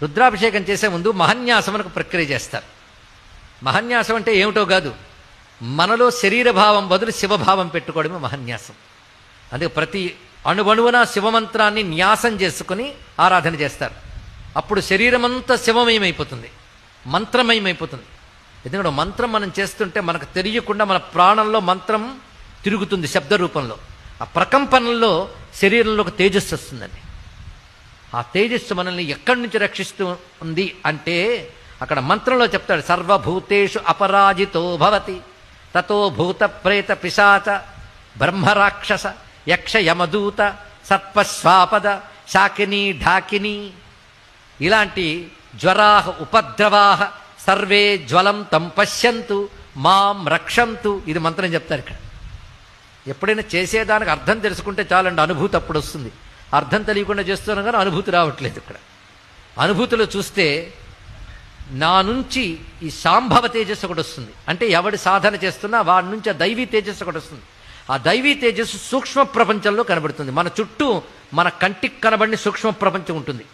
రుద్రాభిషేకం చేసే ముందు మహన్యాసమునకు ప్రక్రియ చేస్తారు. మహన్యాసం అంటే ఏమిటో కాదు, మనలో శరీరభావం బదులు శివభావం పెట్టుకోవడమే మహన్యాసం. అందుకే ప్రతి అణువణువున శివమంత్రాన్ని న్యాసం చేసుకుని ఆరాధన చేస్తారు. అప్పుడు శరీరమంతా శివమయమైపోతుంది, మంత్రమయమైపోతుంది. ఎందుకంటే మంత్రం మనం చేస్తుంటే మనకు తెలియకుండా మన ప్రాణంలో మంత్రం తిరుగుతుంది శబ్ద రూపంలో. ఆ ప్రకంపనలో శరీరంలోకి తేజస్సు వస్తుందండి. ఆ తేజస్సు మనల్ని ఎక్కడి నుంచి రక్షిస్తూ ఉంది అంటే అక్కడ మంత్రంలో చెప్తాడు, సర్వభూతేషు అపరాజితో భవతి తతో భూత ప్రేత పిశాచ బ్రహ్మరాక్షస యక్ష యమదూత సర్పస్వాపద శాకిని ఢాకిని. ఇలాంటి జ్వరాహ ఉపద్రవాహ సర్వే జ్వలం తం పశ్యంతు మాం రక్షంతు. ఇది మంత్రం చెప్తారు ఇక్కడ. ఎప్పుడైనా చేసేదానికి అర్థం తెలుసుకుంటే చాలండి, అనుభూతి అప్పుడు వస్తుంది. అర్థం తెలియకుండా చేస్తున్నాం కానీ అనుభూతి రావట్లేదు. ఇక్కడ అనుభూతిలో చూస్తే నా నుంచి ఈ సాంభవ తేజస్సు ఒకటి వస్తుంది. అంటే ఎవడి సాధన చేస్తున్నా వాడి నుంచి ఆ దైవీ తేజస్సు ఒకటి వస్తుంది. ఆ దైవీ తేజస్సు సూక్ష్మ ప్రపంచంలో కనబడుతుంది. మన చుట్టూ మన కంటికి కనబడిన సూక్ష్మ ప్రపంచం ఉంటుంది.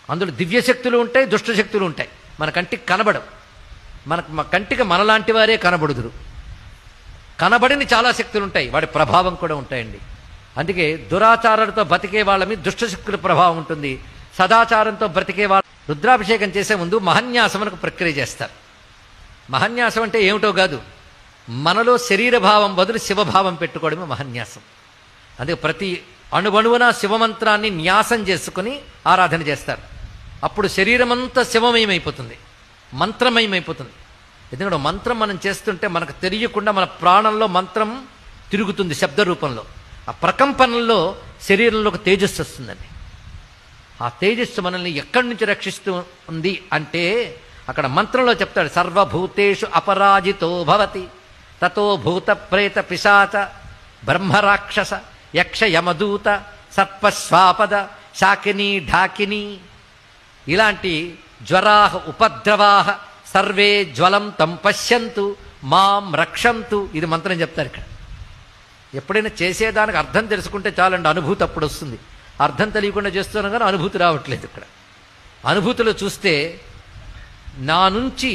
అందులో దివ్యశక్తులు ఉంటాయి, దుష్టశక్తులు ఉంటాయి. మన కంటికి కనబడవు. మన కంటికి మనలాంటి వారే కనబడుదురు. కనబడిని చాలా శక్తులు ఉంటాయి, వాడి ప్రభావం కూడా ఉంటాయండి. అందుకే దురాచారాలతో బతికే వాళ్ళ మీద దుష్టశక్తుల ప్రభావం ఉంటుంది. సదాచారంతో బ్రతికే వాళ్ళ రుద్రాభిషేకం చేసే ముందు మహన్యాసమునకు ప్రక్రియ చేస్తారు. మహన్యాసం అంటే ఏమిటో కాదు, మనలో శరీరభావం బదులు శివభావం పెట్టుకోవడమే మహన్యాసం. అందుకే ప్రతి అణువణువున శివమంత్రాన్ని న్యాసం చేసుకుని ఆరాధన చేస్తారు. అప్పుడు శరీరమంతా శివమయమైపోతుంది, మంత్రమయమైపోతుంది. ఎందుకంటే మంత్రం మనం చేస్తుంటే మనకు తెలియకుండా మన ప్రాణంలో మంత్రం తిరుగుతుంది శబ్ద రూపంలో. ఆ ప్రకంపనలో శరీరంలోకి తేజస్సు వస్తుందండి. ఆ తేజస్సు మనల్ని ఎక్కడి నుంచి రక్షిస్తూ ఉంది అంటే అక్కడ మంత్రంలో చెప్తాడు, సర్వభూతేషు అపరాజితో భవతి తతో భూత ప్రేత పిశాచ బ్రహ్మరాక్షస యక్ష యమదూత సర్పస్వాపద శాకిని ఢాకిని. ఇలాంటి జ్వరాహ ఉపద్రవాహ సర్వే జ్వలం తం పశ్యంతు మాం రక్షంతు. ఇది మంత్రం చెప్తారు ఇక్కడ. ఎప్పుడైనా చేసేదానికి అర్థం తెలుసుకుంటే చాలండి, అనుభూతి అప్పుడు వస్తుంది. అర్థం తెలియకుండా చేస్తున్నాం కానీ అనుభూతి రావట్లేదు. ఇక్కడ అనుభూతిలో చూస్తే నా నుంచి